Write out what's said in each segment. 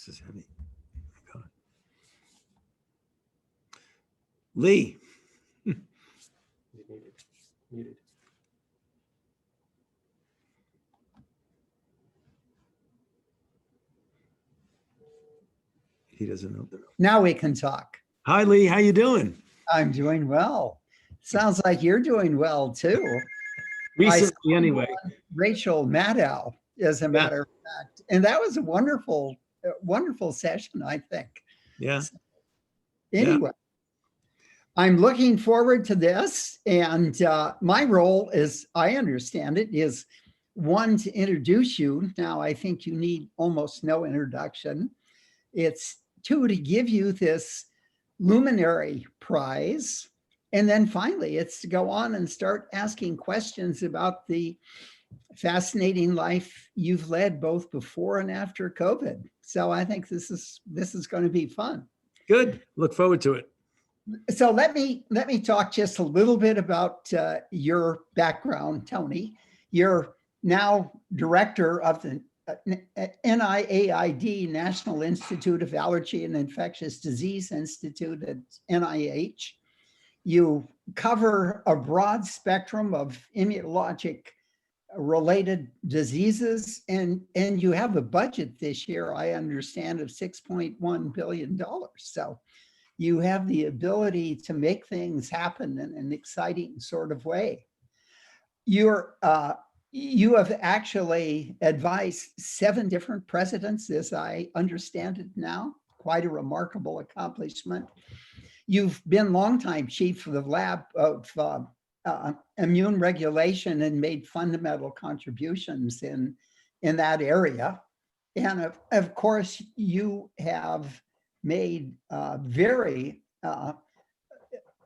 This is heavy. God. Lee. Muted. He doesn't know. Now we can talk. Hi, Lee. How you doing? I'm doing well. Sounds like you're doing well too. Recently, anyway. Rachel Maddow, as a matter of fact, and that was a wonderful session, I think. Yeah. Anyway, I'm looking forward to this, and my role, as I understand it, is one, to introduce you. Now, I think you need almost no introduction. It's two, to give you this Luminary Prize. And then finally, it's to go on and start asking questions about the fascinating life you've led both before and after COVID. So I think this is going to be fun. Good. Look forward to it. So let me talk just a little bit about your background, Tony. You're now director of the NIAID, National Institute of Allergy and Infectious Disease Institute at NIH. You cover a broad spectrum of immunologic related diseases, and you have a budget this year, I understand, of $6.1 billion. So you have the ability to make things happen in an exciting sort of way. You have actually advised 7 different presidents, as I understand it now. Quite a remarkable accomplishment. You've been longtime chief of the lab of immune regulation and made fundamental contributions in that area. And of course, you have made a very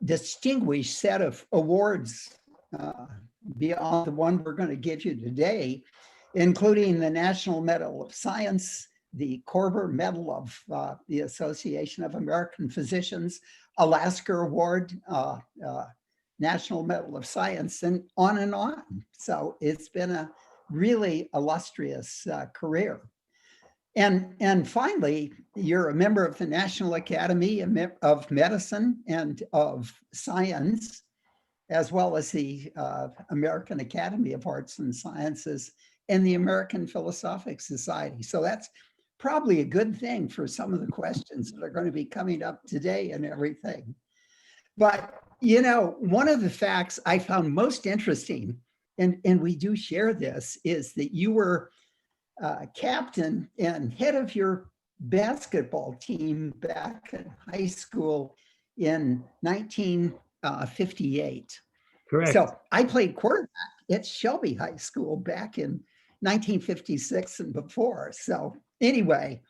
distinguished set of awards beyond the one we're going to give you today, including the National Medal of Science, the Korber Medal of the Association of American Physicians, Alaska Award, National Medal of Science, and on and on. So it's been a really illustrious career. And finally, you're a member of the National Academy of Medicine and of Science, as well as the American Academy of Arts and Sciences and the American Philosophic Society. So that's probably a good thing for some of the questions that are going to be coming up today and everything. But, you know, one of the facts I found most interesting, and we do share this, is that you were captain and head of your basketball team back in high school in 1958. Correct. So I played quarterback at Shelby High School back in 1956 and before. So anyway,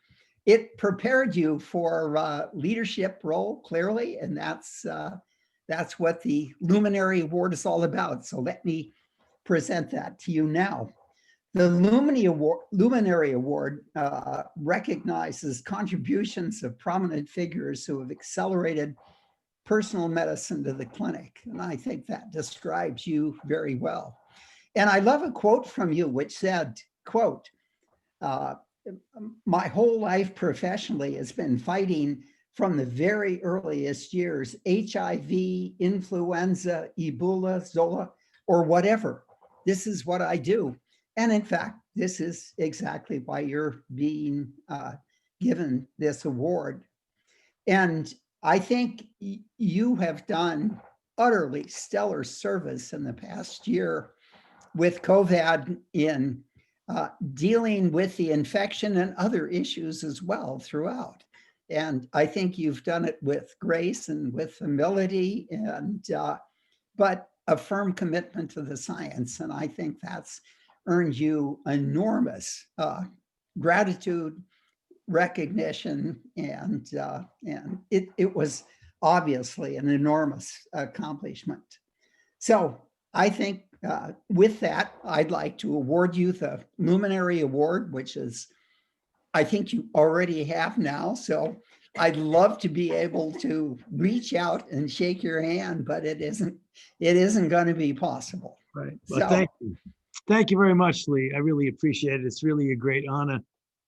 it prepared you for a leadership role, clearly, and that's what the Luminary Award is all about. So let me present that to you now. The Luminary Award recognizes contributions of prominent figures who have accelerated personal medicine to the clinic. And I think that describes you very well. And I love a quote from you, which said, quote, "My whole life professionally has been fighting from the very earliest years, HIV, influenza, Ebola, Zola, or whatever. This is what I do." And in fact, this is exactly why you're being given this award. And I think you have done utterly stellar service in the past year with COVID in dealing with the infection and other issues as well throughout. And I think you've done it with grace and with humility, and but a firm commitment to the science. And I think that's earned you enormous gratitude, recognition, and it was obviously an enormous accomplishment. So I think with that, I'd like to award you the Luminary Award, which is, I think you already have now. So I'd love to be able to reach out and shake your hand, but it isn't going to be possible. Right. Well, thank you. Thank you very much, Lee. I really appreciate it. It's really a great honor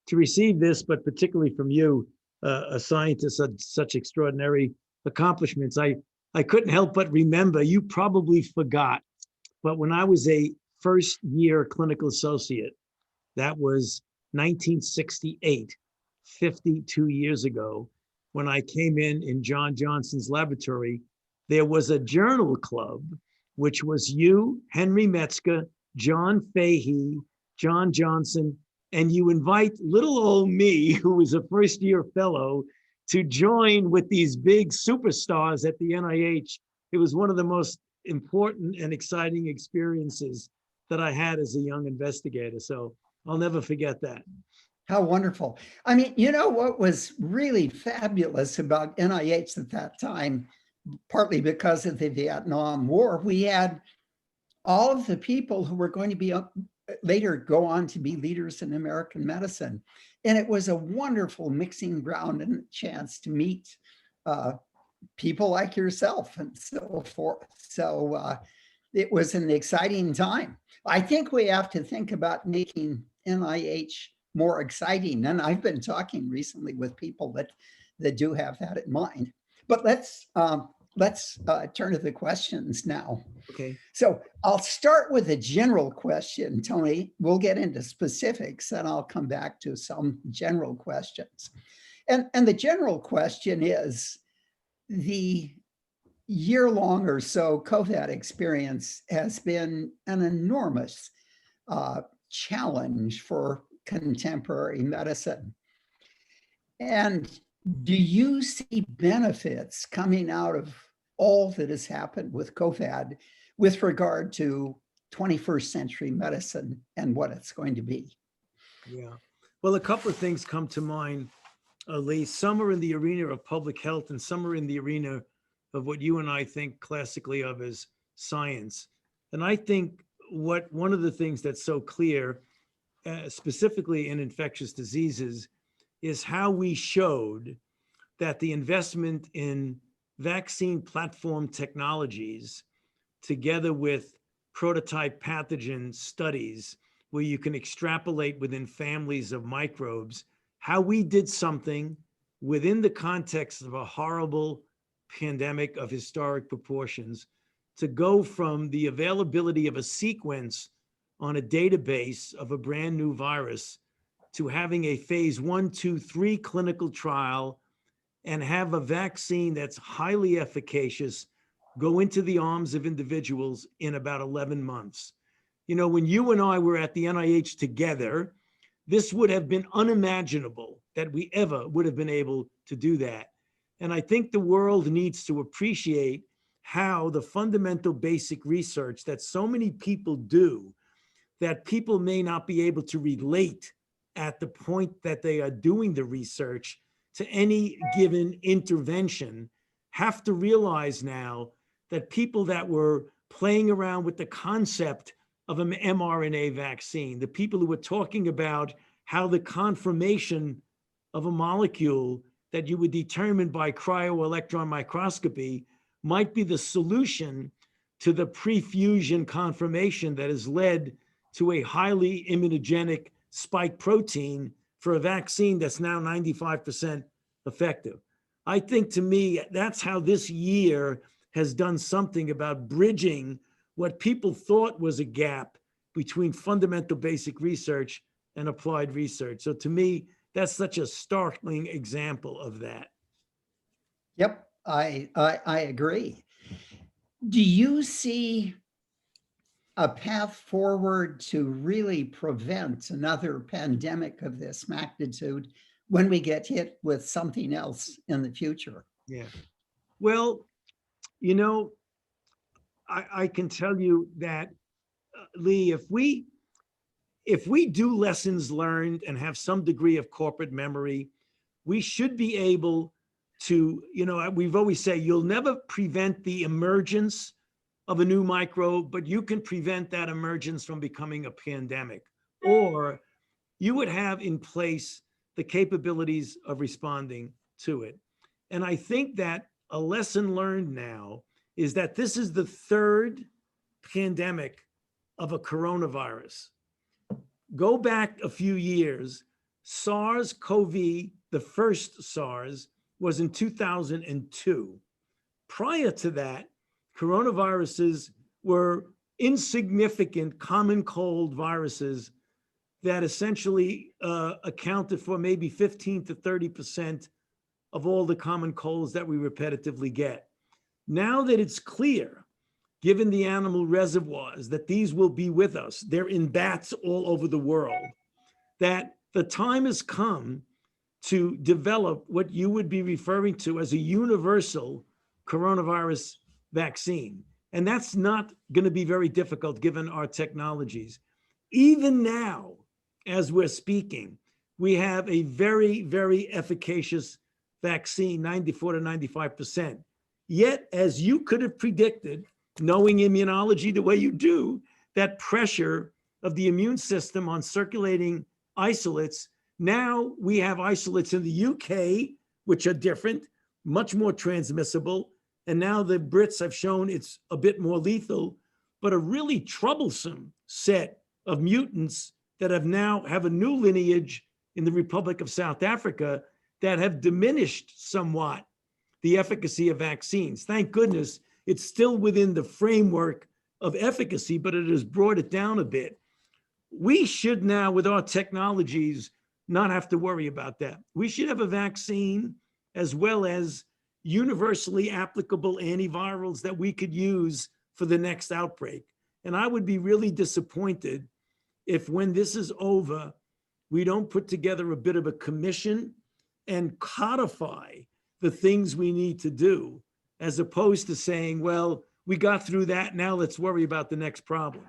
to receive this, but particularly from you, a scientist of such extraordinary accomplishments. I couldn't help but remember, you probably forgot, but when I was a first year clinical associate, that was 1968, 52 years ago, when I came in John Johnson's laboratory, there was a journal club, which was you, Henry Metzger, John Fahey, John Johnson, and you invite little old me, who was a first year fellow, to join with these big superstars at the NIH. It was one of the most important and exciting experiences that I had as a young investigator. So I'll never forget that. How wonderful. I mean, you know what was really fabulous about NIH at that time, partly because of the Vietnam War, we had all of the people who were going to be later go on to be leaders in American medicine. And it was a wonderful mixing ground and chance to meet people like yourself and so forth. So it was an exciting time. I think we have to think about making NIH more exciting. And I've been talking recently with people that do have that in mind. But let's turn to the questions now. Okay. So I'll start with a general question, Tony. We'll get into specifics and I'll come back to some general questions. And the general question is, the year-long or so COVID experience has been an enormous challenge for contemporary medicine. And do you see benefits coming out of all that has happened with COVID with regard to 21st century medicine and what it's going to be? Yeah. Well, a couple of things come to mind, Lee. Some are in the arena of public health and some are in the arena of what you and I think classically of as science. And I think one of the things that's so clear, specifically in infectious diseases, is how we showed that the investment in vaccine platform technologies, together with prototype pathogen studies, where you can extrapolate within families of microbes, how we did something within the context of a horrible pandemic of historic proportions to go from the availability of a sequence on a database of a brand new virus to having a phase 1, 2, 3 clinical trial and have a vaccine that's highly efficacious go into the arms of individuals in about 11 months. You know, when you and I were at the NIH together, this would have been unimaginable that we ever would have been able to do that. And I think the world needs to appreciate how the fundamental basic research that so many people do, that people may not be able to relate at the point that they are doing the research to any given intervention, have to realize now that people that were playing around with the concept of an mRNA vaccine, the people who were talking about how the conformation of a molecule that you would determine by cryo-electron microscopy might be the solution to the prefusion conformation that has led to a highly immunogenic spike protein for a vaccine that's now 95% effective. I think, to me, that's how this year has done something about bridging what people thought was a gap between fundamental basic research and applied research. So to me, that's such a startling example of that. Yep, I agree. Do you see a path forward to really prevent another pandemic of this magnitude when we get hit with something else in the future? Yeah. Well, you know, I can tell you that, Lee, if we do lessons learned and have some degree of corporate memory, we should be able to, you know, we've always said you'll never prevent the emergence of a new microbe, but you can prevent that emergence from becoming a pandemic, or you would have in place the capabilities of responding to it. And I think that a lesson learned now is that this is the third pandemic of a coronavirus. Go back a few years, SARS-CoV, the first SARS, was in 2002. Prior to that, coronaviruses were insignificant common cold viruses that essentially accounted for maybe 15 to 30% of all the common colds that we repetitively get. Now that it's clear, given the animal reservoirs, that these will be with us, they're in bats all over the world, that the time has come to develop what you would be referring to as a universal coronavirus vaccine. And that's not going to be very difficult given our technologies. Even now, as we're speaking, we have a very, very efficacious vaccine, 94 to 95%. Yet, as you could have predicted, knowing immunology the way you do, that pressure of the immune system on circulating isolates, now we have isolates in the UK, which are different, much more transmissible. And now the Brits have shown it's a bit more lethal, but a really troublesome set of mutants that have a new lineage in the Republic of South Africa that have diminished somewhat the efficacy of vaccines. Thank goodness it's still within the framework of efficacy, but it has brought it down a bit. We should now, with our technologies, not have to worry about that. We should have a vaccine as well as universally applicable antivirals that we could use for the next outbreak. And I would be really disappointed if, when this is over, we don't put together a bit of a commission and codify the things we need to do, as opposed to saying, well, we got through that, now let's worry about the next problem.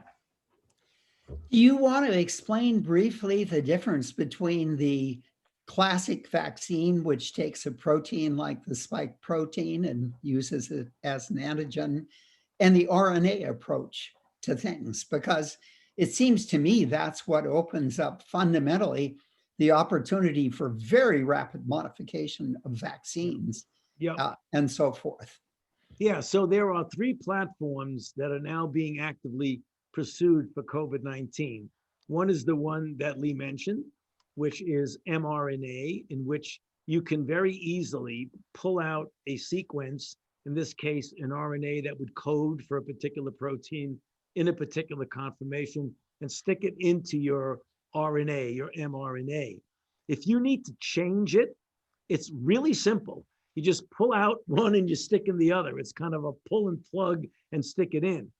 Do you want to explain briefly the difference between the classic vaccine, which takes a protein like the spike protein and uses it as an antigen, and the RNA approach to things? Because it seems to me that's what opens up fundamentally the opportunity for very rapid modification of vaccines, and so forth. Yeah, so there are 3 platforms that are now being actively pursued for COVID-19. One is the one that Lee mentioned, which is mRNA, in which you can very easily pull out a sequence, in this case, an RNA that would code for a particular protein in a particular conformation, and stick it into your RNA, your mRNA. If you need to change it, it's really simple. You just pull out one and you stick in the other. It's kind of a pull and plug and stick it in.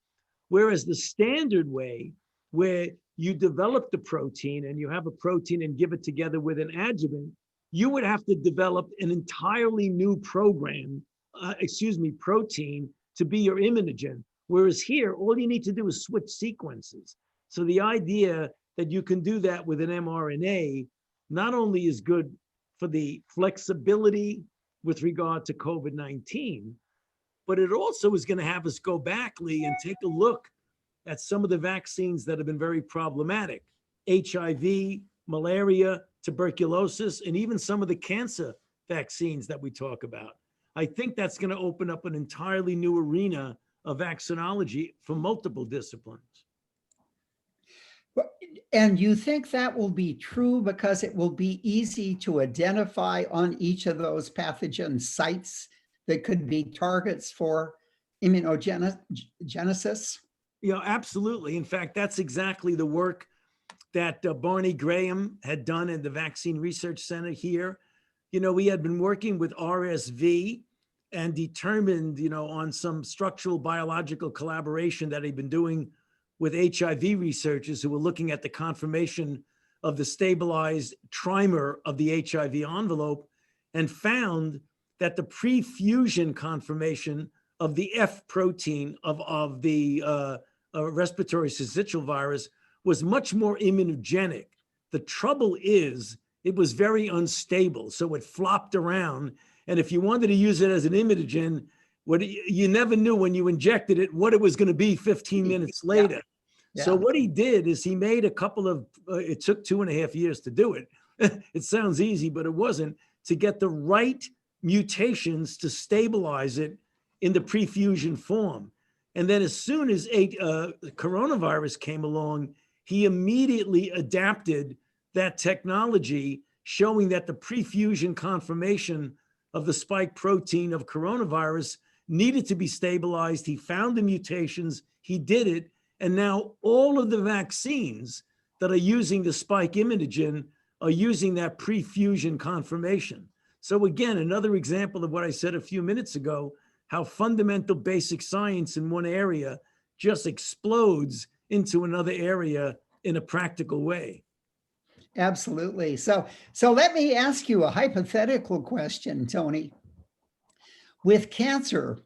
Whereas the standard way, where you develop the protein and you have a protein and give it together with an adjuvant, you would have to develop an entirely new protein to be your immunogen. Whereas here, all you need to do is switch sequences. So the idea that you can do that with an mRNA not only is good for the flexibility with regard to COVID-19, but it also is going to have us go back, Lee, and take a look at some of the vaccines that have been very problematic: HIV, malaria, tuberculosis, and even some of the cancer vaccines that we talk about. I think that's going to open up an entirely new arena of vaccinology for multiple disciplines. And you think that will be true because it will be easy to identify on each of those pathogen sites that could be targets for immunogenesis? Yeah, absolutely. In fact, that's exactly the work that Barney Graham had done in the Vaccine Research Center here. We had been working with RSV and determined, on some structural biological collaboration that he'd been doing with HIV researchers who were looking at the conformation of the stabilized trimer of the HIV envelope, and found that the pre-fusion conformation of the F protein of the respiratory syncytial virus was much more immunogenic. The trouble is it was very unstable, so it flopped around. And if you wanted to use it as an immunogen, you never knew when you injected it what it was going to be 15 minutes later. Yeah. So what he did is he made a couple of, it took 2.5 years to do it. It sounds easy, but it wasn't, to get the right mutations to stabilize it in the pre-fusion form. And then as soon as coronavirus came along, he immediately adapted that technology showing that the prefusion conformation of the spike protein of coronavirus needed to be stabilized. He found the mutations, he did it, and now all of the vaccines that are using the spike immunogen are using that prefusion conformation. So again, another example of what I said a few minutes ago, how fundamental basic science in one area just explodes into another area in a practical way. Absolutely. So let me ask you a hypothetical question, Tony. With cancer,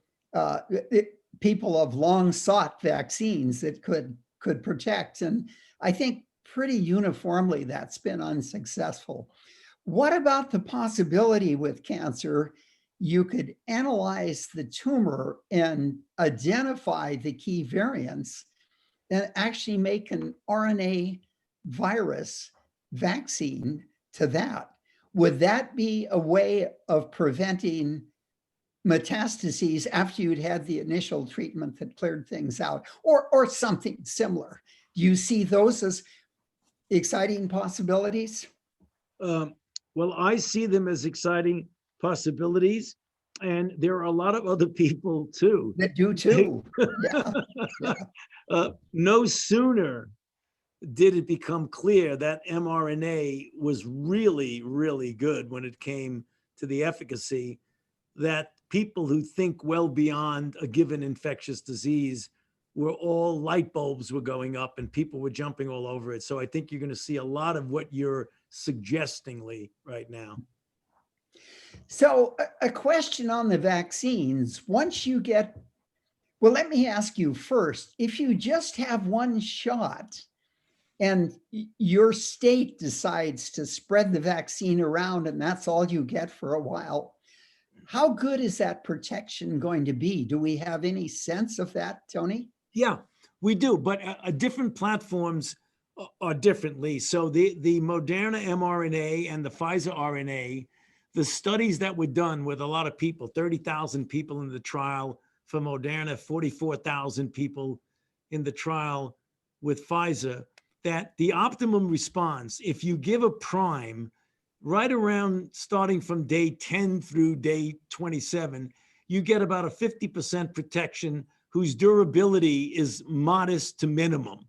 people have long sought vaccines that could protect, and I think pretty uniformly that's been unsuccessful. What about the possibility with cancer you could analyze the tumor and identify the key variants and actually make an RNA virus vaccine to that? Would that be a way of preventing metastases after you'd had the initial treatment that cleared things out, or something similar? Do you see those as exciting possibilities? Well, I see them as exciting possibilities, and there are a lot of other people too. That do too. Yeah. Yeah. No sooner did it become clear that mRNA was really, really good when it came to the efficacy, that people who think well beyond a given infectious disease were all light bulbs were going up and people were jumping all over it. So I think you're going to see a lot of what you're suggesting, Lee, right now. So a question on the vaccines, once you get, well, let me ask you first, if you just have one shot and your state decides to spread the vaccine around and that's all you get for a while, how good is that protection going to be? Do we have any sense of that, Tony? Yeah, we do, but different platforms are differently. So the Moderna mRNA and the Pfizer RNA, the studies that were done with a lot of people, 30,000 people in the trial for Moderna, 44,000 people in the trial with Pfizer, that the optimum response, if you give a prime right around starting from day 10 through day 27, you get about a 50% protection whose durability is modest to minimum.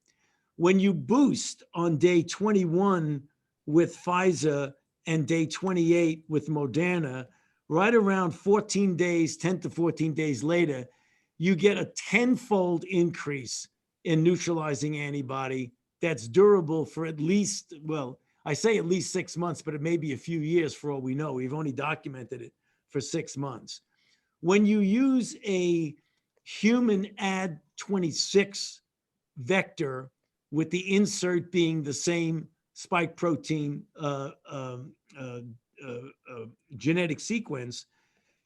When you boost on day 21 with Pfizer and day 28 with Moderna, right around 14 days, 10 to 14 days later, you get a 10-fold increase in neutralizing antibody that's durable for at least, well, I say at least 6 months, but it may be a few years for all we know. We've only documented it for 6 months. When you use a human Ad26 vector with the insert being the same spike protein genetic sequence,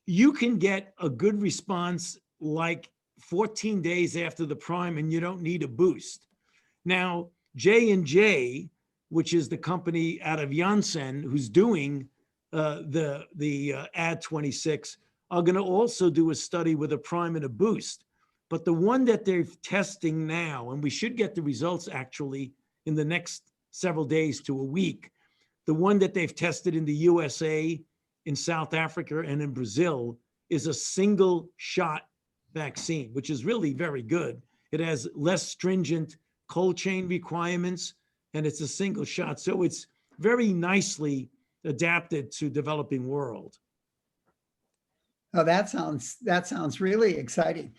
you can get a good response like 14 days after the prime, and you don't need a boost. Now, J&J, which is the company out of Janssen who's doing the Ad26, are going to also do a study with a prime and a boost. But the one that they're testing now, and we should get the results actually in the next several days to a week, the one that they've tested in the USA, in South Africa, and in Brazil is a single shot vaccine, which is really very good. It has less stringent cold chain requirements, and it's a single shot. So it's very nicely adapted to developing world. Oh, that sounds really exciting.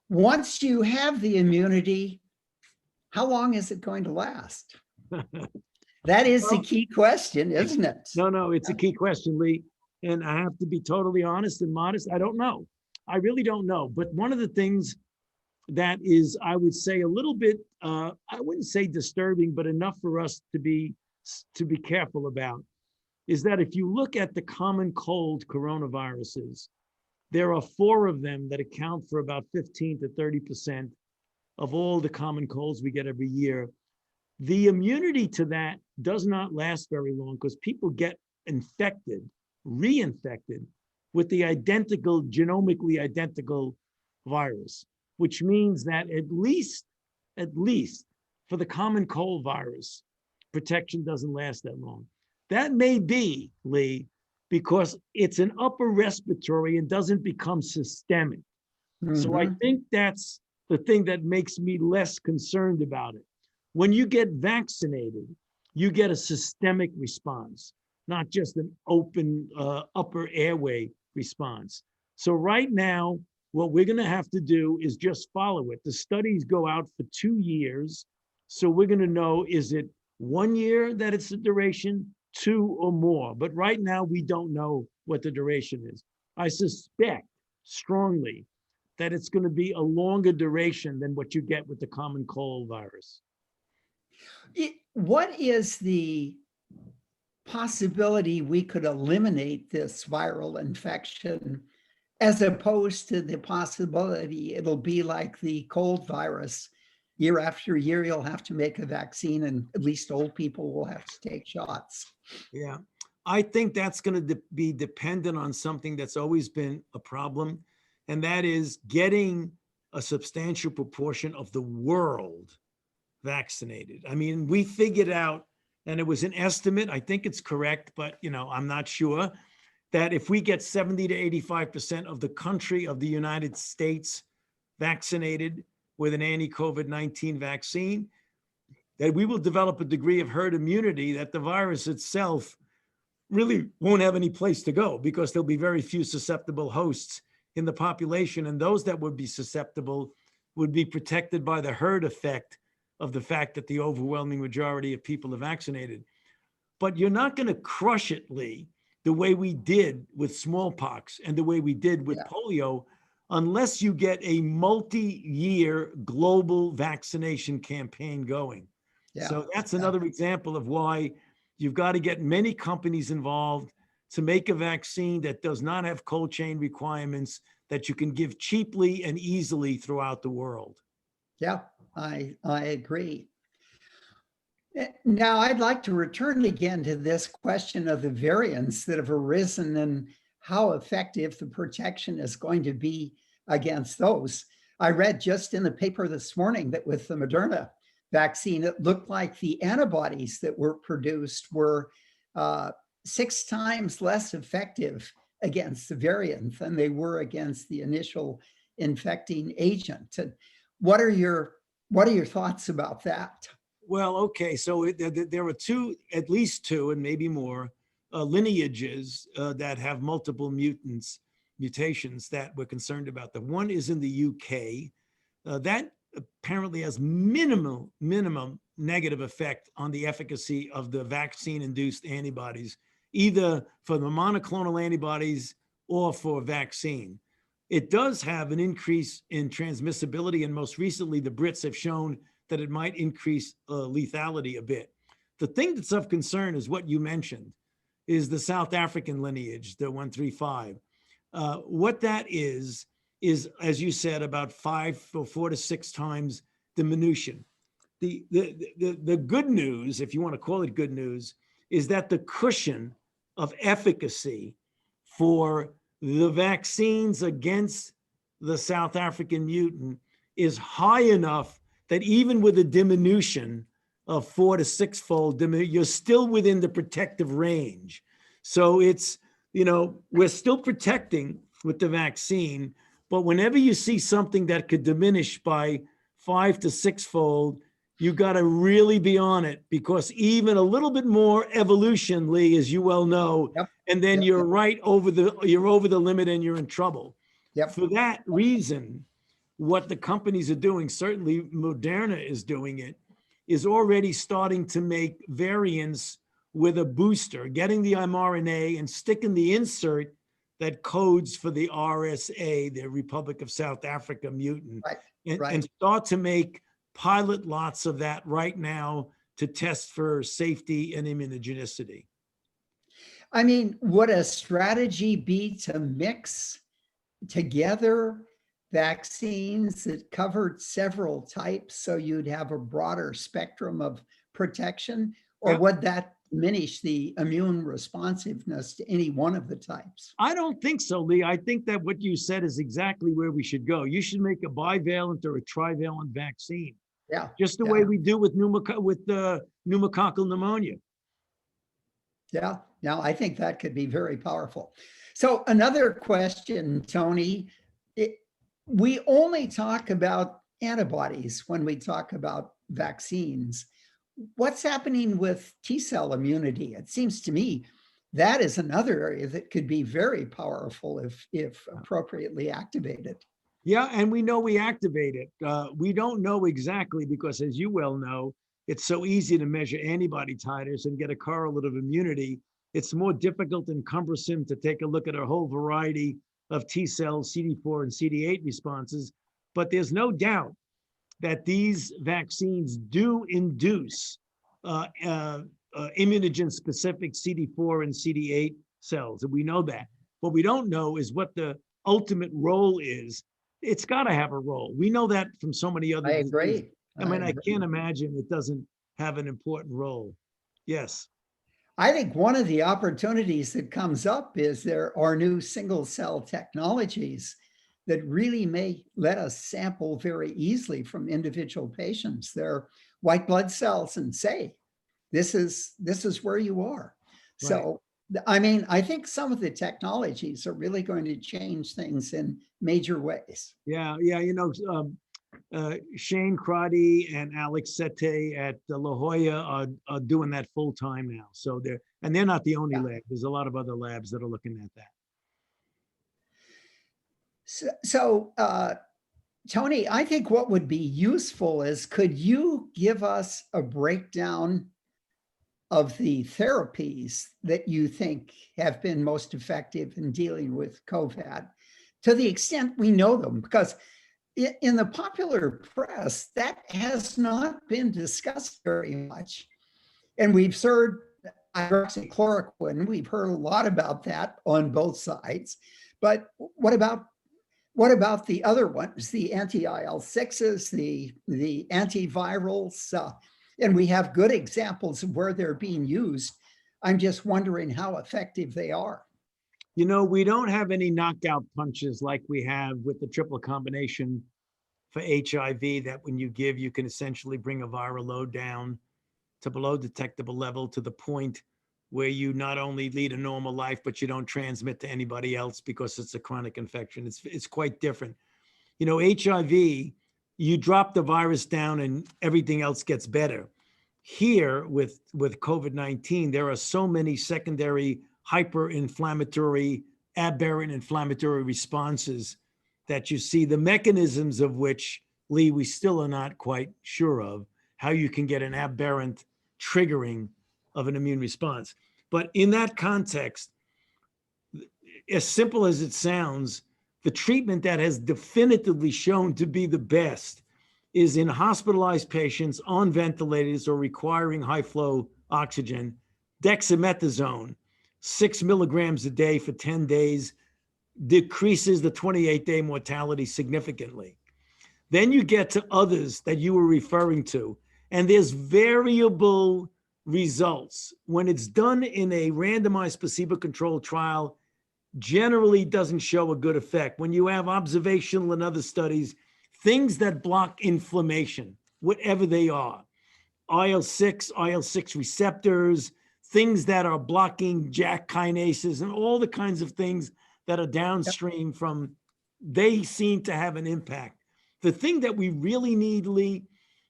Once you have the immunity, how long is it going to last? That is the key question, isn't it? No, it's a key question, Lee. And I have to be totally honest and modest. I don't know. I really don't know. But one of the things that is, I would say, a little bit, I wouldn't say disturbing, but enough for us to be careful about, is that if you look at the common cold coronaviruses, there are 4 of them that account for about 15 to 30% of all the common colds we get every year. The immunity to that does not last very long because people get infected, reinfected with the identical, genomically identical virus, which means that at least for the common cold virus, protection doesn't last that long. That may be, Lee, because it's an upper respiratory and doesn't become systemic. So I Mhm. think that's the thing that makes me less concerned about it. When you get vaccinated, you get a systemic response, not just an open upper airway response. So right now, what we're going to have to do is just follow it. The studies go out for 2 years. So we're going to know, is it 1 year that it's the duration, 2 or more? But right now, we don't know what the duration is. I suspect strongly that it's going to be a longer duration than what you get with the common cold virus. What is the possibility we could eliminate this viral infection as opposed to the possibility it'll be like the cold virus? Year after year, you'll have to make a vaccine, and at least old people will have to take shots. Yeah. I think that's going to be dependent on something that's always been a problem, and that is getting a substantial proportion of the world vaccinated. I mean, we figured out, and it was an estimate, I think it's correct, but I'm not sure, that if we get 70 to 85% of the country of the United States vaccinated with an anti-COVID-19 vaccine, that we will develop a degree of herd immunity that the virus itself really won't have any place to go, because there'll be very few susceptible hosts in the population. And those that would be susceptible would be protected by the herd effect of the fact that the overwhelming majority of people are vaccinated. But you're not going to crush it, Lee, the way we did with smallpox and the way we did with polio, unless you get a multi-year global vaccination campaign going. So that's another example of why you've got to get many companies involved to make a vaccine that does not have cold chain requirements, that you can give cheaply and easily throughout the world. Yeah, I agree. Now, I'd like to return again to this question of the variants that have arisen and how effective the protection is going to be against those. I read just in the paper this morning that with the Moderna vaccine, it looked like the antibodies that were produced were 6 times less effective against the variant than they were against the initial infecting agent. And what are your thoughts about that? Well, okay, so there are at least two, and maybe more, lineages that have multiple mutations that we're concerned about. The one is in the UK. That apparently has minimum negative effect on the efficacy of the vaccine-induced antibodies, either for the monoclonal antibodies or for vaccine. It does have an increase in transmissibility, and most recently, the Brits have shown that it might increase lethality a bit. The thing that's of concern is what you mentioned, is the South African lineage, the 135. What that is, as you said, about 4 to 6 times diminution. The good news, if you want to call it good news, is that the cushion of efficacy for the vaccines against the South African mutant is high enough that even with a diminution of 4 to 6-fold, you're still within the protective range. So it's, we're still protecting with the vaccine, but whenever you see something that could diminish by 5 to 6-fold, you got to really be on it, because even a little bit more evolution, Lee, as you well know, and then you're right over the limit and you're in trouble. For that reason, what the companies are doing, certainly Moderna is doing it, is already starting to make variants with a booster, getting the mRNA and sticking the insert that codes for the RSA, the Republic of South Africa mutant, and start to make pilot lots of that right now to test for safety and immunogenicity. I mean, would a strategy be to mix together vaccines that covered several types so you'd have a broader spectrum of protection? Or would that diminish the immune responsiveness to any one of the types? I don't think so, Lee. I think that what you said is exactly where we should go. You should make a bivalent or a trivalent vaccine. Yeah. just the Yeah. way we do with pneumococcal pneumonia. Yeah. Now, I think that could be very powerful. So another question, Tony, we only talk about antibodies when we talk about vaccines. What's happening with T cell immunity? It seems to me that is another area that could be very powerful if appropriately activated. Yeah, and we know we activate it. We don't know exactly because, as you well know, it's so easy to measure antibody titers and get a correlate of immunity. It's more difficult and cumbersome to take a look at a whole variety of T cells, CD4 and CD8 responses. But there's no doubt that these vaccines do induce immunogen-specific CD4 and CD8 cells, and we know that. What we don't know is what the ultimate role is. It's got to have a role. We know that from so many other I diseases. agree. I mean, I agree. can't imagine it doesn't have an important role. Yes. I think one of the opportunities that comes up is there are new single cell technologies that really may let us sample very easily from individual patients, their white blood cells, and say, this is where you are. Right. So, I mean, I think some of the technologies are really going to change things in major ways. Yeah. Shane Crotty and Alex Sete at La Jolla are doing that full time now. So they're not the only lab. There's a lot of other labs that are looking at that. So Tony, I think what would be useful is, could you give us a breakdown of the therapies that you think have been most effective in dealing with COVID, to the extent we know them? Because in the popular press, that has not been discussed very much. And we've heard hydroxychloroquine, we've heard a lot about that on both sides. But what about the other ones, the anti-IL-6s, the antivirals? And we have good examples of where they're being used. I'm just wondering how effective they are. You know, we don't have any knockout punches like we have with the triple combination for HIV, that when you give, you can essentially bring a viral load down to below detectable level, to the point where you not only lead a normal life, but you don't transmit to anybody else because it's a chronic infection. It's quite different. You know, HIV, you drop the virus down and everything else gets better. Here with COVID-19, there are so many secondary hyperinflammatory, aberrant inflammatory responses that you see, the mechanisms of which, Lee, we still are not quite sure of, how you can get an aberrant triggering of an immune response. But in that context, as simple as it sounds, the treatment that has definitively shown to be the best is in hospitalized patients on ventilators or requiring high flow oxygen, dexamethasone, 6 milligrams a day for 10 days, decreases the 28-day mortality significantly. Then you get to others that you were referring to, and there's variable results. When it's done in a randomized placebo-controlled trial, generally doesn't show a good effect. When you have observational and other studies, things that block inflammation, whatever they are, IL-6 receptors, things that are blocking JAK kinases, and all the kinds of things that are downstream from, they seem to have an impact. The thing that we really need, Lee,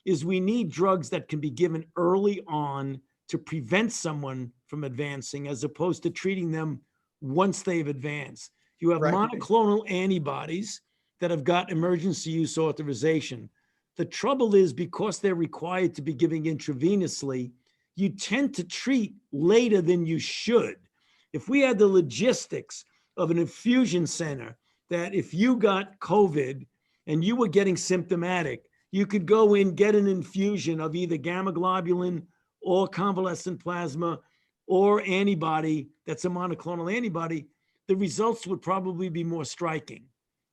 is we need drugs that can be given early on to prevent someone from advancing, as opposed to treating them once they've advanced. You have monoclonal antibodies that have got emergency use authorization. The trouble is, because they're required to be given intravenously, you tend to treat later than you should. If we had the logistics of an infusion center, that if you got COVID and you were getting symptomatic, you could go in, get an infusion of either gamma globulin or convalescent plasma or antibody that's a monoclonal antibody, the results would probably be more striking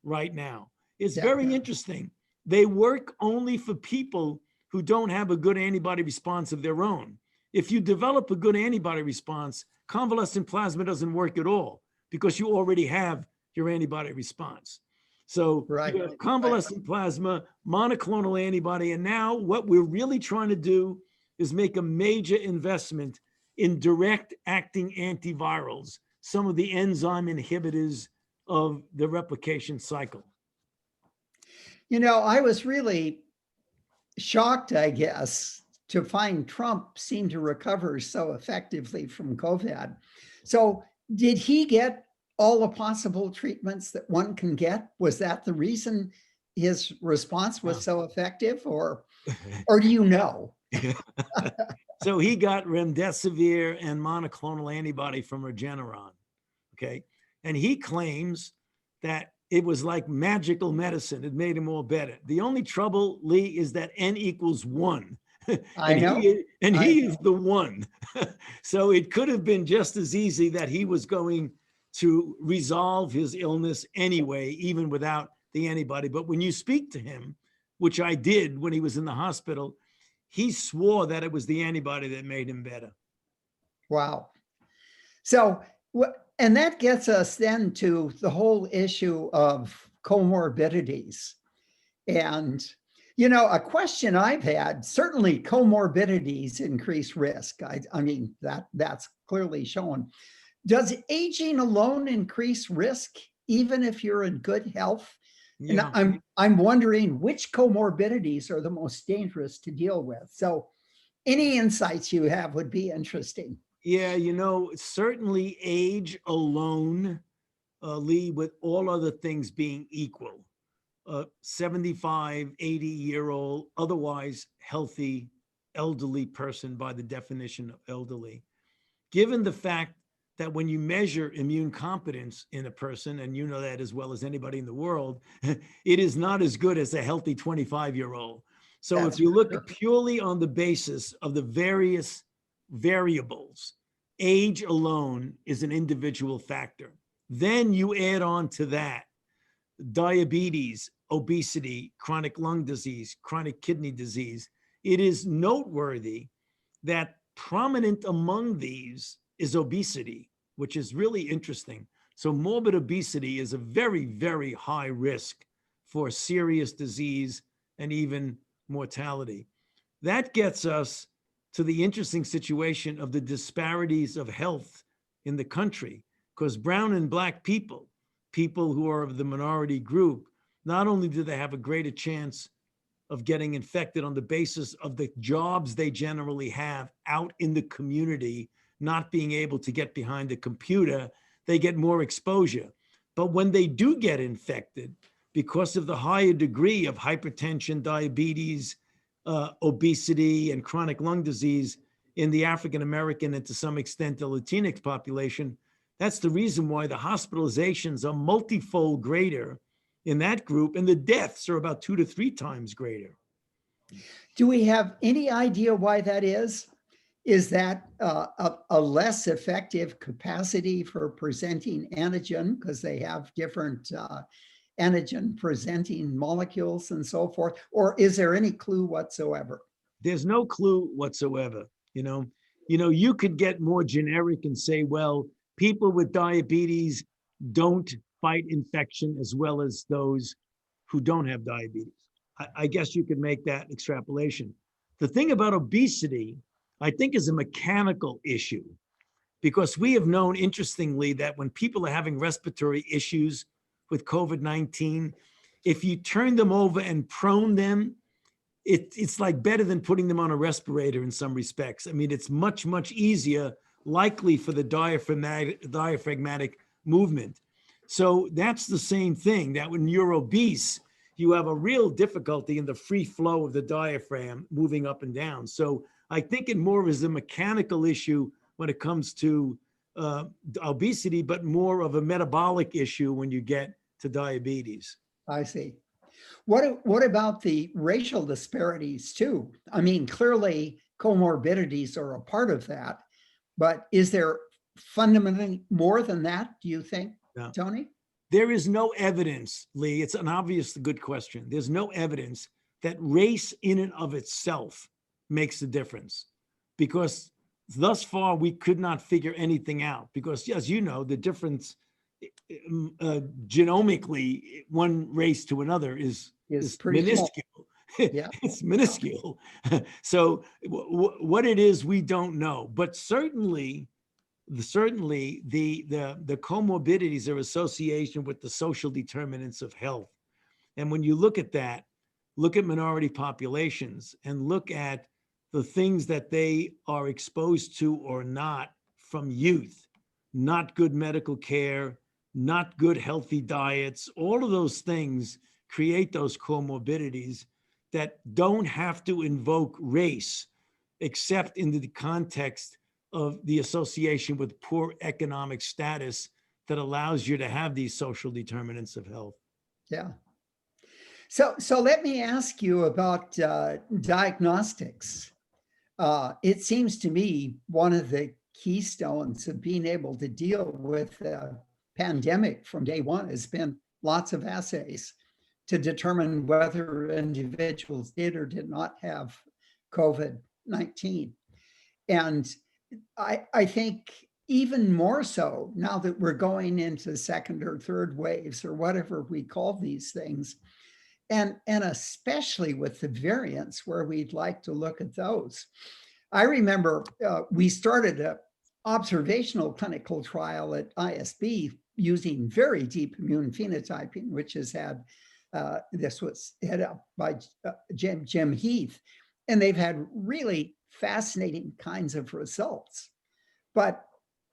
right now. It's very interesting. They work only for people who don't have a good antibody response of their own. If you develop a good antibody response, convalescent plasma doesn't work at all because you already have your antibody response. So Right. you have convalescent plasma, monoclonal antibody, and now what we're really trying to do is make a major investment in direct acting antivirals, some of the enzyme inhibitors of the replication cycle. You know, I was really shocked, I guess, to find Trump seemed to recover so effectively from COVID. So, did he get all the possible treatments that one can get? Was that the reason his response was so effective, or do you know? So he got remdesivir and monoclonal antibody from Regeneron. Okay. And he claims that it was like magical medicine. It made him all better. The only trouble, Lee, is that N equals 1. I know. He is the one. So it could have been just as easy that he was going to resolve his illness anyway, even without the antibody. But when you speak to him, which I did when he was in the hospital, he swore that it was the antibody that made him better. Wow. So, and that gets us then to the whole issue of comorbidities. And, you know, a question I've had, certainly comorbidities increase risk. I mean, that's clearly shown. Does aging alone increase risk, even if you're in good health? Yeah. And I'm wondering which comorbidities are the most dangerous to deal with. So any insights you have would be interesting. Yeah, you know, certainly age alone, Lee, with all other things being equal, 75, 80-year-old, otherwise healthy, elderly person by the definition of elderly, given the fact that when you measure immune competence in a person, and you know that as well as anybody in the world, it is not as good as a healthy 25-year-old. So That's if you look true. purely on the basis of the various variables, age alone is an individual factor. Then you add on to that diabetes, obesity, chronic lung disease, chronic kidney disease. It is noteworthy that prominent among these is obesity, which is really interesting. So morbid obesity is a very, very high risk for serious disease and even mortality. That gets us to the interesting situation of the disparities of health in the country, because brown and black people, people who are of the minority group, not only do they have a greater chance of getting infected on the basis of the jobs they generally have out in the community, not being able to get behind a computer, they get more exposure. But when they do get infected, because of the higher degree of hypertension, diabetes, obesity, and chronic lung disease in the African American and to some extent the Latinx population, that's the reason why the hospitalizations are multifold greater in that group, and the deaths are about 2 to 3 times greater. Do we have any idea why that is? Is that a less effective capacity for presenting antigen because they have different antigen presenting molecules and so forth? Or is there any clue whatsoever? There's no clue whatsoever. You could get more generic and say, well, people with diabetes don't fight infection as well as those who don't have diabetes. I guess you could make that extrapolation. The thing about obesity, I think, is a mechanical issue, because we have known, interestingly, that when people are having respiratory issues with COVID-19, if you turn them over and prone them, it's like better than putting them on a respirator in some respects. I mean, it's much, much easier, likely, for the diaphragmatic movement. So that's the same thing, that when you're obese, you have a real difficulty in the free flow of the diaphragm moving up and down. So I think it more is a mechanical issue when it comes to obesity, but more of a metabolic issue when you get to diabetes. I see. What about the racial disparities too? I mean, clearly comorbidities are a part of that, but is there fundamentally more than that, do you think, No. Tony? There is no evidence, Lee. It's an obvious good question. There's no evidence that race in and of itself makes a difference, because thus far we could not figure anything out, because, as you know, the difference genomically, one race to another is pretty small. minuscule. Yeah. It's minuscule. So what it is, we don't know. But certainly the comorbidities are association with the social determinants of health. And when you look at that, look at minority populations and look at the things that they are exposed to or not from youth, not good medical care, not good healthy diets, all of those things create those comorbidities that don't have to invoke race, except in the context of the association with poor economic status that allows you to have these social determinants of health. Yeah. So let me ask you about diagnostics. It seems to me one of the keystones of being able to deal with the pandemic from day one has been lots of assays to determine whether individuals did or did not have COVID-19. And I think even more so now that we're going into second or third waves or whatever we call these things, and especially with the variants where we'd like to look at those. I remember we started an observational clinical trial at ISB using very deep immune phenotyping, which has had, this was headed up by Jim Heath, and they've had really fascinating kinds of results. But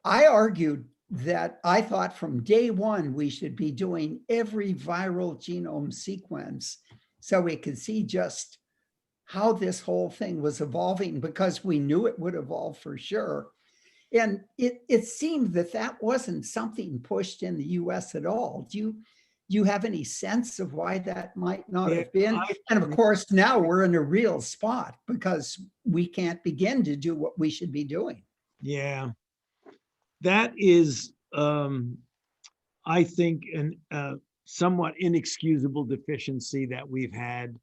I argued that I thought from day one, we should be doing every viral genome sequence so we could see just how this whole thing was evolving, because we knew it would evolve for sure. And it seemed that that wasn't something pushed in the US at all. Do you have any sense of why that might not have been? And of course, now we're in a real spot because we can't begin to do what we should be doing. Yeah, that is, I think, an somewhat inexcusable deficiency that we've had.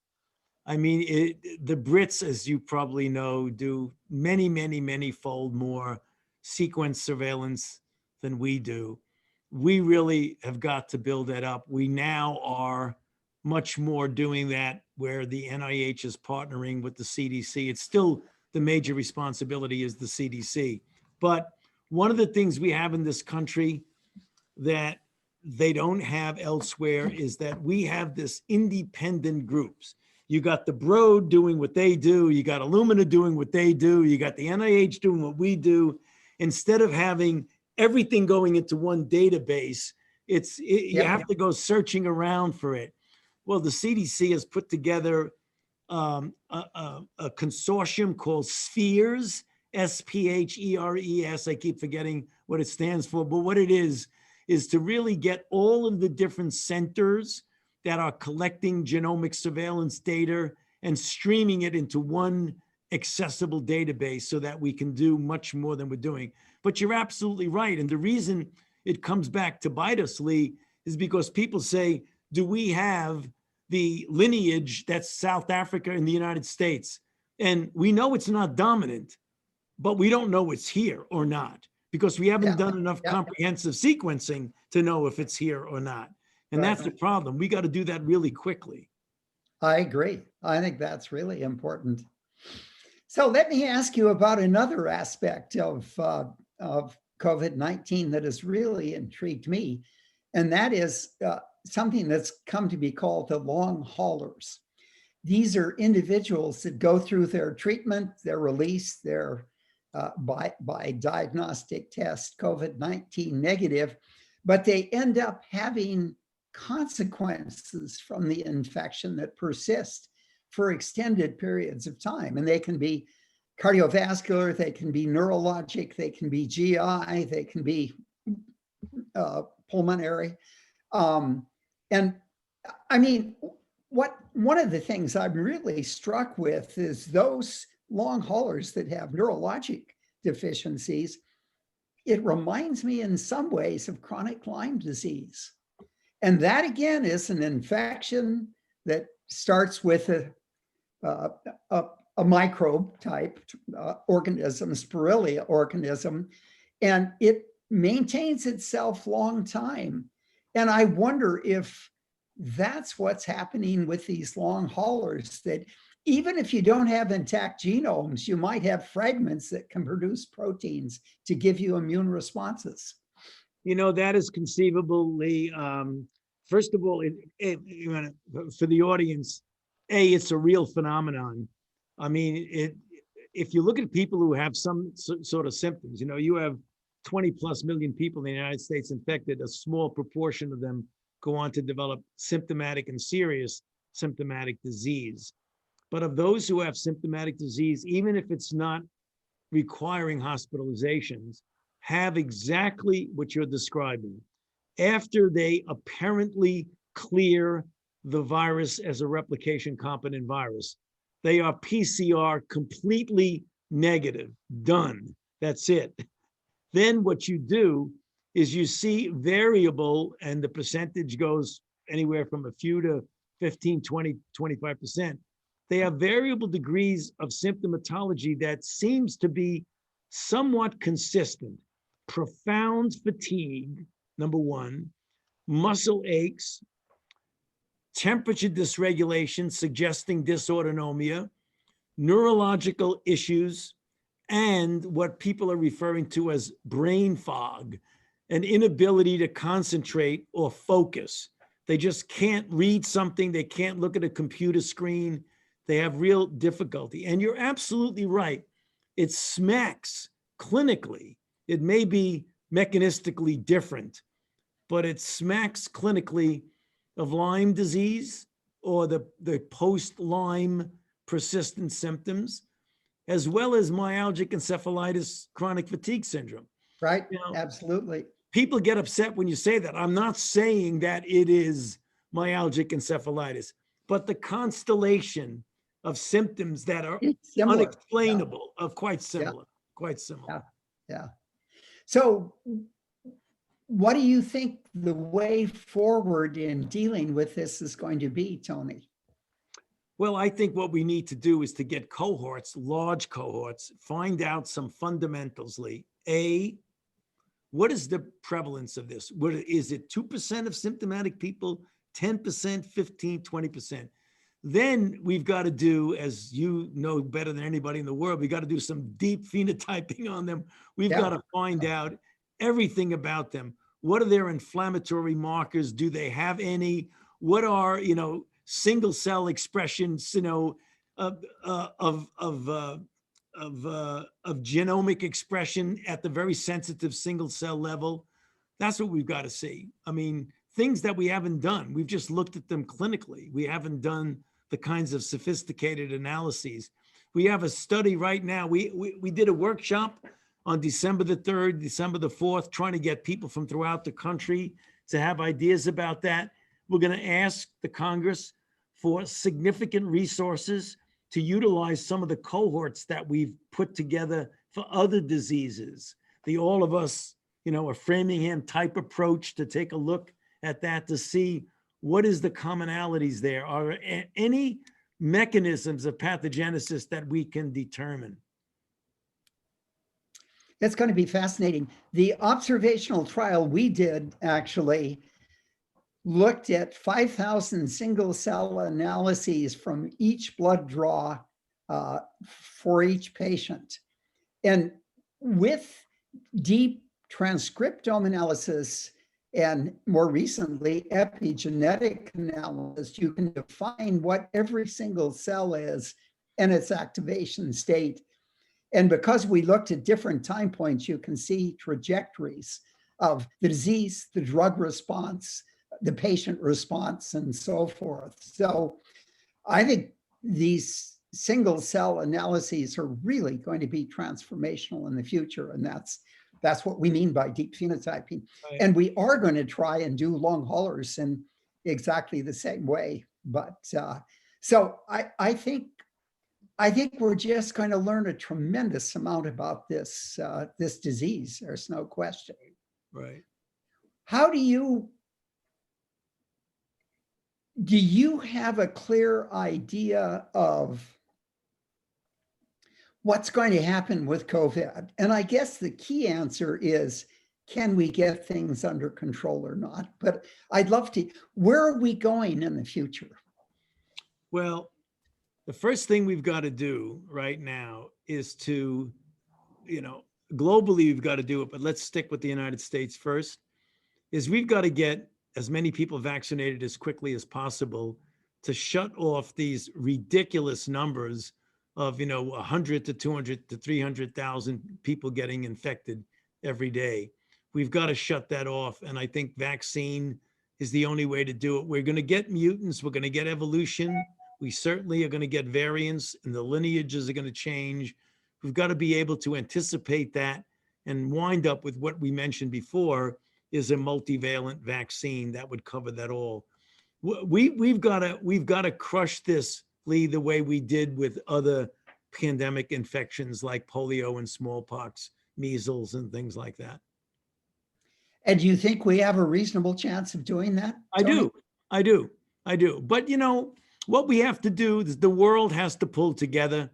I mean, the Brits, as you probably know, do many fold more sequence surveillance than we do. We really have got to build that up. We now are much more doing that where the NIH is partnering with the CDC. It's still the major responsibility is the CDC. But one of the things we have in this country that they don't have elsewhere is that we have this independent groups. You got the Broad doing what they do. You got Illumina doing what they do. You got the NIH doing what we do. Instead of having everything going into one database, you have to go searching around for it. Well, the CDC has put together a consortium called SPHERES, SPHERES. I keep forgetting what it stands for, but what it is to really get all of the different centers that are collecting genomic surveillance data and streaming it into one accessible database so that we can do much more than we're doing. But you're absolutely right. And the reason it comes back to bite us, Lee, is because people say, do we have the lineage that's South Africa and the United States? And we know it's not dominant, but we don't know it's here or not because we haven't done enough comprehensive sequencing to know if it's here or not. And that's the problem. We got to do that really quickly. I agree. I think that's really important. So let me ask you about another aspect of COVID-19 that has really intrigued me, and that is something that's come to be called the long haulers. These are individuals that go through their treatment, their release, their by diagnostic test COVID-19 negative, but they end up having consequences from the infection that persist for extended periods of time. And they can be cardiovascular, they can be neurologic, they can be GI, they can be pulmonary. And I mean, one of the things I'm really struck with is those long haulers that have neurologic deficiencies. It reminds me in some ways of chronic Lyme disease. And that again is an infection that starts with a microbe type organism, Spirolia organism, and it maintains itself long time. And I wonder if that's what's happening with these long haulers, that even if you don't have intact genomes, you might have fragments that can produce proteins to give you immune responses. That is conceivably, first of all, for the audience, it's a real phenomenon. I mean, if you look at people who have some sort of symptoms, you have 20 plus million people in the United States infected, a small proportion of them go on to develop symptomatic and serious symptomatic disease. But of those who have symptomatic disease, even if it's not requiring hospitalizations, have exactly what you're describing. After they apparently clear the virus as a replication competent virus, they are PCR completely negative, done. That's it. Then what you do is you see variable, and the percentage goes anywhere from a few to 15, 20, 25%. They have variable degrees of symptomatology that seems to be somewhat consistent. Profound fatigue, number one, muscle aches, temperature dysregulation suggesting dysautonomia, neurological issues, and what people are referring to as brain fog, an inability to concentrate or focus. They just can't read something. They can't look at a computer screen. They have real difficulty. And you're absolutely right. It smacks clinically. It may be mechanistically different, but it smacks clinically of Lyme disease or the post-Lyme persistent symptoms, as well as myalgic encephalitis chronic fatigue syndrome. Right, absolutely. People get upset when you say that. I'm not saying that it is myalgic encephalitis, but the constellation of symptoms that are unexplainable are quite similar, quite similar. Yeah. So what do you think the way forward in dealing with this is going to be, Tony? Well, I think what we need to do is to get cohorts, large cohorts, find out some fundamentals. What is the prevalence of this? What is it? 2% of symptomatic people, 10%, 15, 20%. Then we've got to do, as you know better than anybody in the world, we got to do some deep phenotyping on them. We've got to find out everything about them. What are their inflammatory markers? Do they have any? What are, single cell expressions, of genomic expression at the very sensitive single cell level? That's what we've got to see. I mean, things that we haven't done. We've just looked at them clinically. We haven't done the kinds of sophisticated analyses. We have a study right now. We did a workshop on December the 3rd, December the 4th, trying to get people from throughout the country to have ideas about that. We're going to ask the Congress for significant resources to utilize some of the cohorts that we've put together for other diseases. The all of us, a Framingham type approach to take a look at that to see what is the commonalities there. Are any mechanisms of pathogenesis that we can determine? That's going to be fascinating. The observational trial we did actually looked at 5,000 single cell analyses from each blood draw for each patient. And with deep transcriptome analysis and more recently epigenetic analysis, you can define what every single cell is and its activation state. And because we looked at different time points, you can see trajectories of the disease, the drug response, the patient response, and so forth. So I think these single cell analyses are really going to be transformational in the future. And that's what we mean by deep phenotyping. Right. And we are going to try and do long haulers in exactly the same way. But so I think we're just going to learn a tremendous amount about this disease. There's no question. Right. How do you have a clear idea of what's going to happen with COVID? And I guess the key answer is can we get things under control or not? But I'd love to, where are we going in the future? Well, the first thing we've got to do right now is to, globally, we've got to do it, but let's stick with the United States first, is we've got to get as many people vaccinated as quickly as possible to shut off these ridiculous numbers of, 100 to 200 to 300,000 people getting infected every day. We've got to shut that off. And I think vaccine is the only way to do it. We're going to get mutants. We're going to get evolution. We certainly are going to get variants, and the lineages are going to change. We've got to be able to anticipate that and wind up with what we mentioned before is a multivalent vaccine that would cover that all. We've got to crush this, Lee, the way we did with other pandemic infections like polio and smallpox, measles, and things like that. And do you think we have a reasonable chance of doing that, Tony? I do. But what we have to do is the world has to pull together.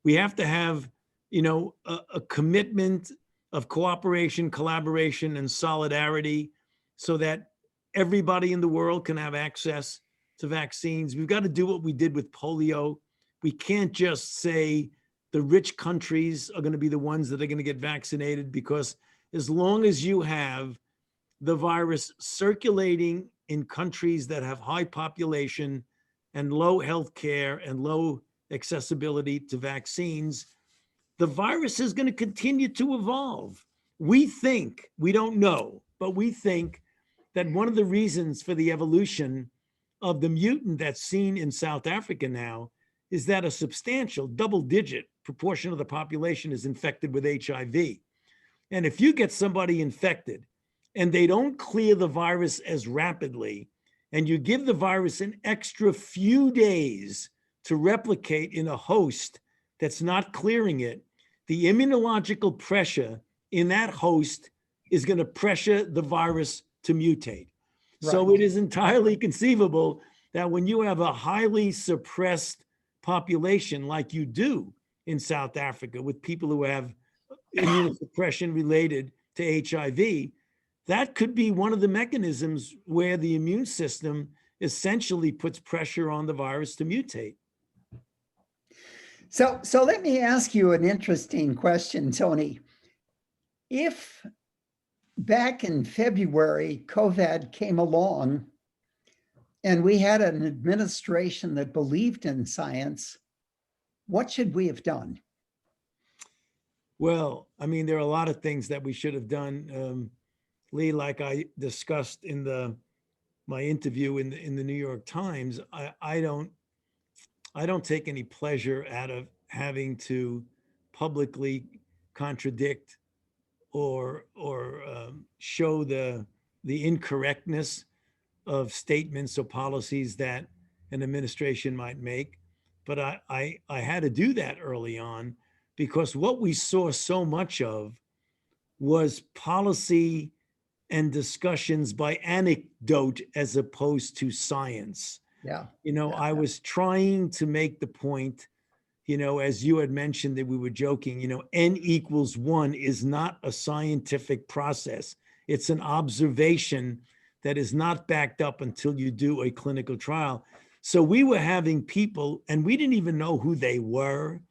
We have to have, a commitment of cooperation, collaboration, and solidarity so that everybody in the world can have access to vaccines. We've got to do what we did with polio. We can't just say the rich countries are going to be the ones that are going to get vaccinated, because as long as you have the virus circulating in countries that have high population and low health care and low accessibility to vaccines, the virus is going to continue to evolve. We think, we don't know, but we think that one of the reasons for the evolution of the mutant that's seen in South Africa now is that a substantial double-digit proportion of the population is infected with HIV. And if you get somebody infected and they don't clear the virus as rapidly, and you give the virus an extra few days to replicate in a host that's not clearing it, the immunological pressure in that host is going to pressure the virus to mutate. Right. So it is entirely conceivable that when you have a highly suppressed population like you do in South Africa with people who have immunosuppression related to HIV, that could be one of the mechanisms where the immune system essentially puts pressure on the virus to mutate. So let me ask you an interesting question, Tony. If back in February, COVID came along and we had an administration that believed in science, what should we have done? Well, I mean, there are a lot of things that we should have done. Lee, like I discussed in my interview in the New York Times, I don't take any pleasure out of having to publicly contradict or show the incorrectness of statements or policies that an administration might make. But I had to do that early on, because what we saw so much of was policy and discussions by anecdote as opposed to science. Yeah. I was trying to make the point, as you had mentioned that we were joking, N equals 1 is not a scientific process. It's an observation that is not backed up until you do a clinical trial. So we were having people, and we didn't even know who they were,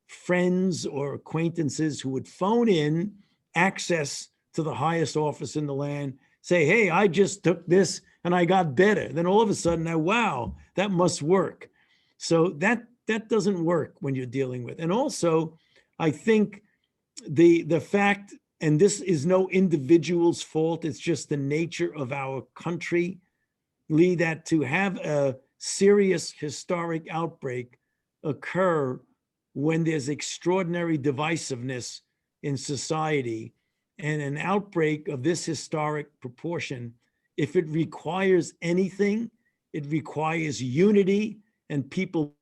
friends or acquaintances who would phone in, access to the highest office in the land, say, hey, I just took this and I got better. Then all of a sudden, now, wow, that must work. So that doesn't work when you're dealing with. And also, I think the fact, and this is no individual's fault, it's just the nature of our country, Lee, that to have a serious historic outbreak occur when there's extraordinary divisiveness in society, and an outbreak of this historic proportion, if it requires anything, it requires unity and people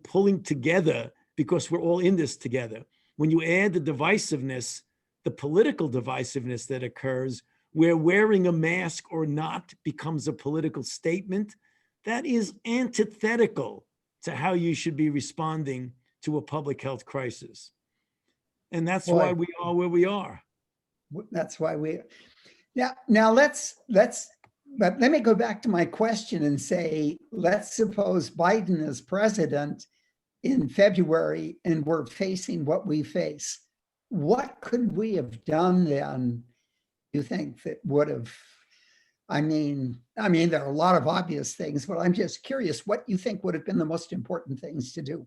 pulling together, because we're all in this together. When you add the divisiveness, the political divisiveness that occurs, where wearing a mask or not becomes a political statement, that is antithetical to how you should be responding to a public health crisis. And that's why we are where we are. That's why now but let me go back to my question and say, let's suppose Biden is president in February and we're facing what we face. What could we have done then, you think, that would have, there are a lot of obvious things, but I'm just curious what you think would have been the most important things to do.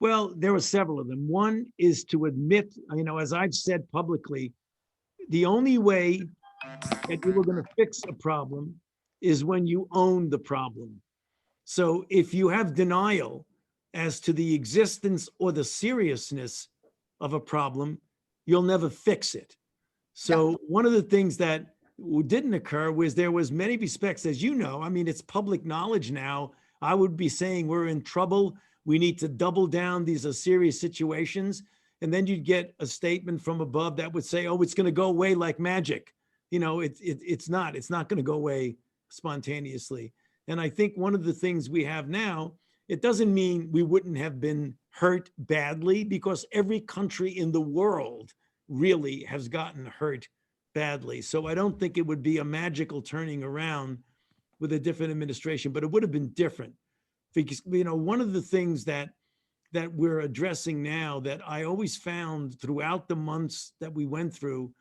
Well, there were several of them. One is to admit, as I've said publicly, the only way that you were going to fix a problem is when you own the problem. So if you have denial as to the existence or the seriousness of a problem, you'll never fix it. So one of the things that didn't occur was there was many respects, as you know, it's public knowledge now. I would be saying we're in trouble. We need to double down. These are serious situations. And then you'd get a statement from above that would say, oh, it's going to go away like magic. It's not going to go away spontaneously. And I think one of the things we have now, it doesn't mean we wouldn't have been hurt badly, because every country in the world really has gotten hurt badly. So I don't think it would be a magical turning around with a different administration, but it would have been different. Because, one of the things that we're addressing now that I always found throughout the months that we went through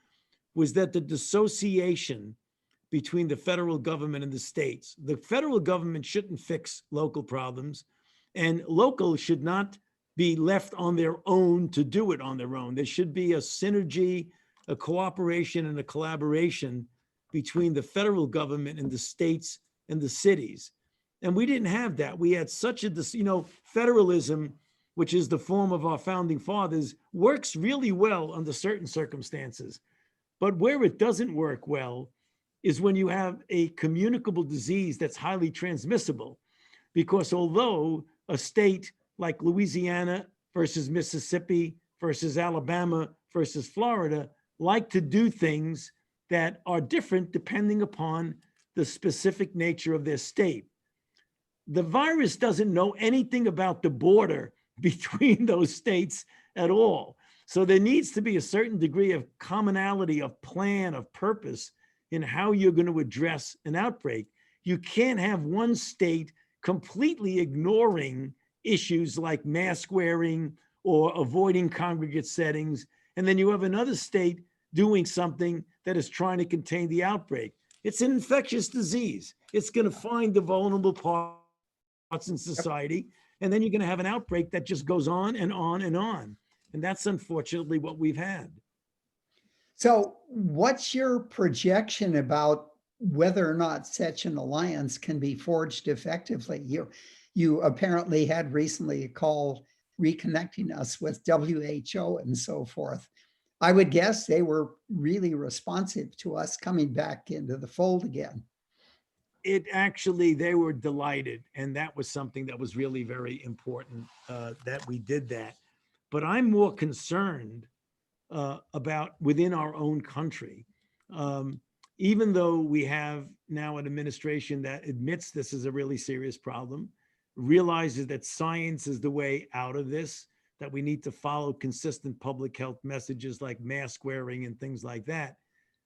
was that the dissociation between the federal government and the states. The federal government shouldn't fix local problems, and local should not be left on their own to do it on their own. There should be a synergy, a cooperation, and a collaboration between the federal government and the states and the cities. And we didn't have that. We had such a, federalism, which is the form of our founding fathers, works really well under certain circumstances. But where it doesn't work well is when you have a communicable disease that's highly transmissible. Because although a state like Louisiana versus Mississippi versus Alabama versus Florida like to do things that are different depending upon the specific nature of their state. The virus doesn't know anything about the border between those states at all. So there needs to be a certain degree of commonality, of plan, of purpose in how you're going to address an outbreak. You can't have one state completely ignoring issues like mask wearing or avoiding congregate settings, and then you have another state doing something that is trying to contain the outbreak. It's an infectious disease. It's going to find the vulnerable parts in society, and then you're going to have an outbreak that just goes on and on and on. And that's unfortunately what we've had. So what's your projection about whether or not such an alliance can be forged effectively? You apparently had recently a call reconnecting us with WHO and so forth. I would guess they were really responsive to us coming back into the fold again. They were delighted. And that was something that was really very important, that we did that. But I'm more concerned about within our own country. Even though we have now an administration that admits this is a really serious problem, realizes that science is the way out of this, that we need to follow consistent public health messages like mask wearing and things like that,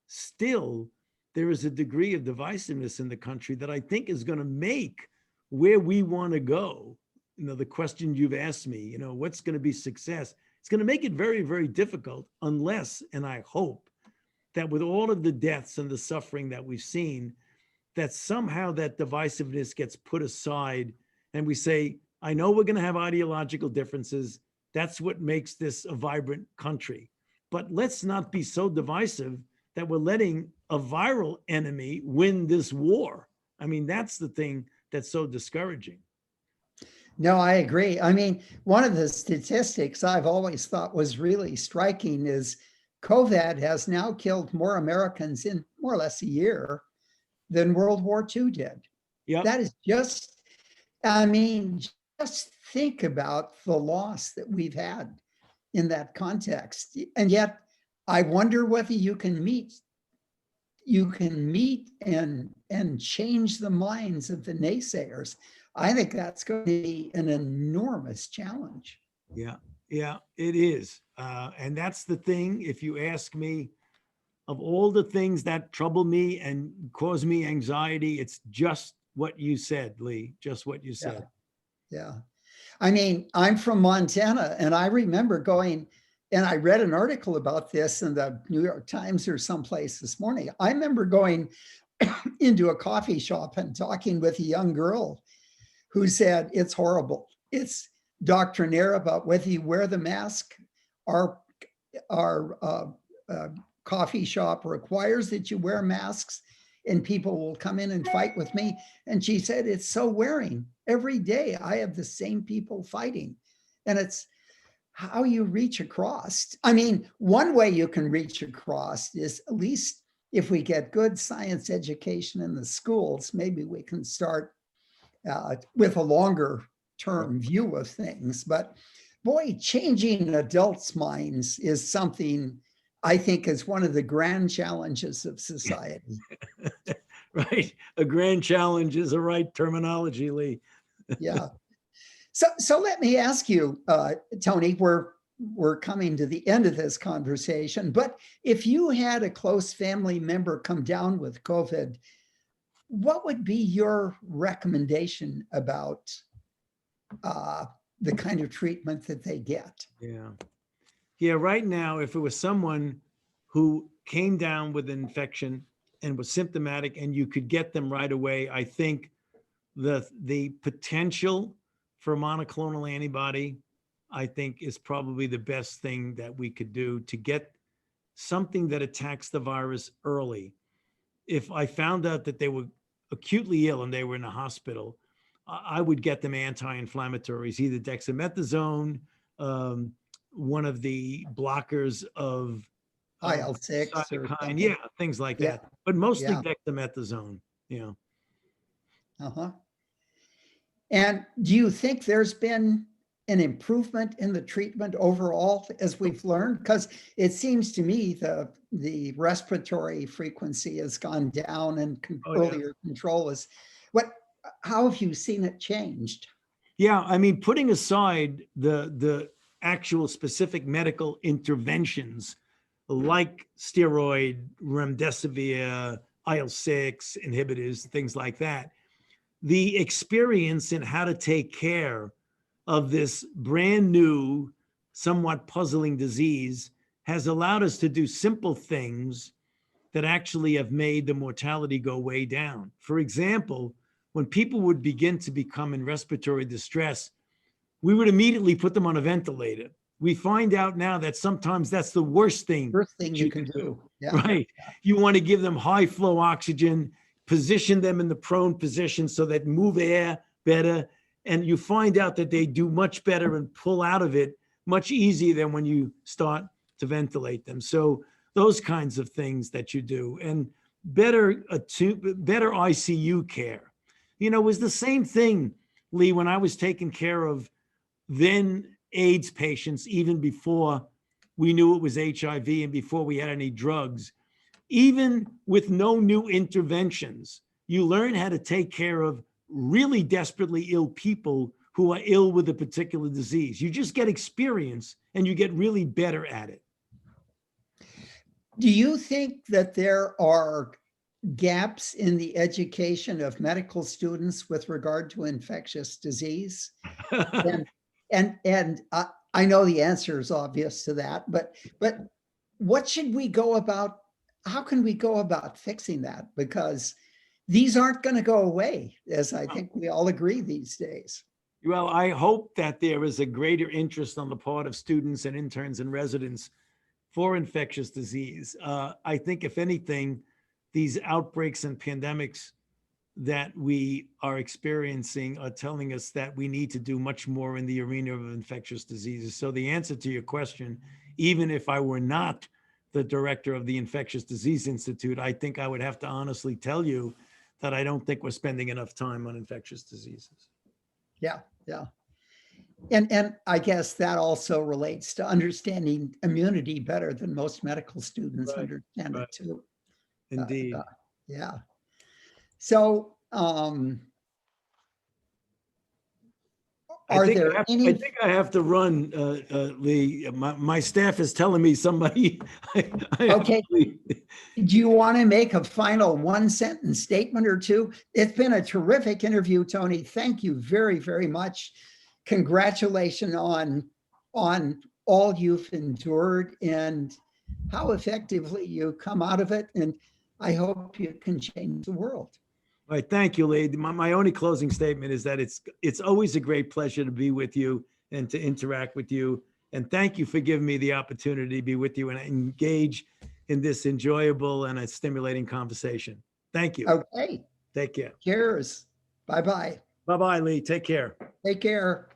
still, there is a degree of divisiveness in the country that I think is going to make where we want to go. The question you've asked me, what's going to be success? It's going to make it very, very difficult unless, and I hope, that with all of the deaths and the suffering that we've seen, that somehow that divisiveness gets put aside and we say, I know we're going to have ideological differences. That's what makes this a vibrant country. But let's not be so divisive that we're letting a viral enemy win this war. That's the thing that's so discouraging. No, I agree. One of the statistics I've always thought was really striking is COVID has now killed more Americans in more or less a year than World War II did. Yeah. That is just think about the loss that we've had in that context. And yet I wonder whether you can meet and change the minds of the naysayers. I think that's going to be an enormous challenge. Yeah, it is. And that's the thing. If you ask me, of all the things that trouble me and cause me anxiety, it's just what you said, Lee, just what you Yeah. said. Yeah. I mean, I'm from Montana, and I remember going, and I read an article about this in the New York Times or someplace this morning. I remember going into a coffee shop and talking with a young girl who said, it's horrible. It's doctrinaire about whether you wear the mask. Our coffee shop requires that you wear masks, and people will come in and fight with me. And she said, it's so wearing. Every day I have the same people fighting. And it's how you reach across. I mean, one way you can reach across is, at least if we get good science education in the schools, maybe we can start with a longer term view of things. But boy, changing adults' minds is something I think is one of the grand challenges of society. Right. A grand challenge is a right terminology, Lee. Yeah. So let me ask you, Tony, we're coming to the end of this conversation, but if you had a close family member come down with COVID, what would be your recommendation about the kind of treatment that they get? Yeah. Yeah. Right now, if it was someone who came down with an infection and was symptomatic and you could get them right away, I think the potential for monoclonal antibody, I think, is probably the best thing that we could do to get something that attacks the virus early. If I found out that they were acutely ill and they were in a hospital, I would get them anti-inflammatories, either dexamethasone, um, one of the blockers of IL-6 or cytokine, something? yeah, things like Yeah, that, but mostly yeah. dexamethasone. Yeah. Uh-huh. And do you think there's been an improvement in the treatment overall as we've learned? Because it seems to me the respiratory frequency has gone down and Oh, yeah. earlier control is how have you seen it changed? Yeah, I mean, putting aside the actual specific medical interventions like steroid, remdesivir, IL-6 inhibitors, things like that, the experience in how to take care of this brand new, somewhat puzzling disease has allowed us to do simple things that actually have made the mortality go way down. For example, when people would begin to become in respiratory distress, we would immediately put them on a ventilator. We find out now that sometimes that's the worst thing First thing that you you can can do, do. Yeah. right? You want to give them high flow oxygen, position them in the prone position so that move air better. And you find out that they do much better and pull out of it much easier than when you start to ventilate them. So those kinds of things that you do, and better ICU care. You know, it was the same thing, Lee, when I was taking care of then AIDS patients, even before we knew it was HIV and before we had any drugs. Even with no new interventions, you learn how to take care of really desperately ill people who are ill with a particular disease. You just get experience and you get really better at it. Do you think that there are gaps in the education of medical students with regard to infectious disease? And I know the answer is obvious to that, but what should we go about? How can we go about fixing that? Because these aren't going to go away, as I think we all agree these days. Well, I hope that there is a greater interest on the part of students and interns and residents for infectious disease. I think, if anything, these outbreaks and pandemics that we are experiencing are telling us that we need to do much more in the arena of infectious diseases. So the answer to your question, even if I were not the director of the Infectious Disease Institute, I think I would have to honestly tell you that I don't think we're spending enough time on infectious diseases. Yeah, yeah. And I guess that also relates to understanding immunity better than most medical students Right, understand right. it too. Indeed. Yeah. So Are there I any, think I have to run, Lee. My staff is telling me somebody. I have Okay. to leave. do you want to make a final one-sentence statement or two? It's been a terrific interview, Tony. Thank you very, very much. Congratulations on all you've endured and how effectively you come out of it. And I hope you can change the world. All right, thank you, Lee. My only closing statement is that it's always a great pleasure to be with you and to interact with you. And thank you for giving me the opportunity to be with you and engage in this enjoyable and a stimulating conversation. Thank you. Okay. Take care. Cheers. Bye-bye. Bye-bye, Lee. Take care. Take care.